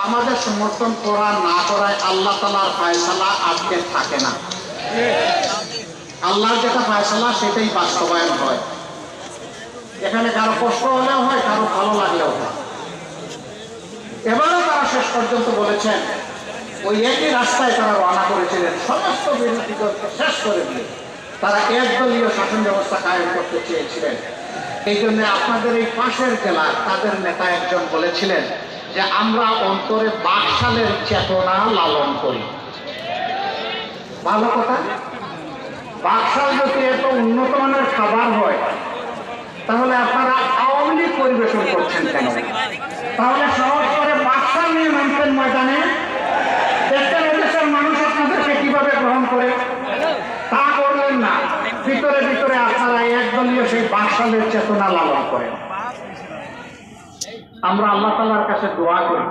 আমাদের সমর্থন করা না করায় আল্লাহ তাআলার ফয়সালা আটকে থাকে না। আল্লাহর যেটা ফয়সালা সেটাই বাস্তবায়ন হয়। এখানে কারো কষ্ট হলেও হয়, কারো ভালো লাগলেও হয়। এবারও তারা শেষ পর্যন্ত বলেছেন, ওই একই রাস্তায় তারা রওনা করেছিলেন, সমস্ত বিরোধী দলকে শেষ করে দিয়ে তারা একদলীয় শাসন ব্যবস্থা কায়েম করতে চেয়েছিলেন। এই জন্য আপনাদের এই পাশের জেলা তাদের নেতা একজন বলেছিলেন যে আমরা অন্তরে বাকশালের চেতনা লালন করি। ভালো কথা। বাকশাল যদি এত উন্নত মানের খাবার হয়, তাহলে আপনারা আওয়ামী লীগ পরিবেশন করছেন কেন? তাহলে সহজ করে বাকশাল নিয়ে নামছেন ময়দানে, দেখতেন দেশের মানুষ আপনাদেরকে কিভাবে গ্রহণ করে। তা করলেন না, ভিতরে ভিতরে আপনারা একদলীয় সেই বাকশালের চেতনা লালন করেন। আমরা আল্লাহ তাআলার কাছে দোয়া করি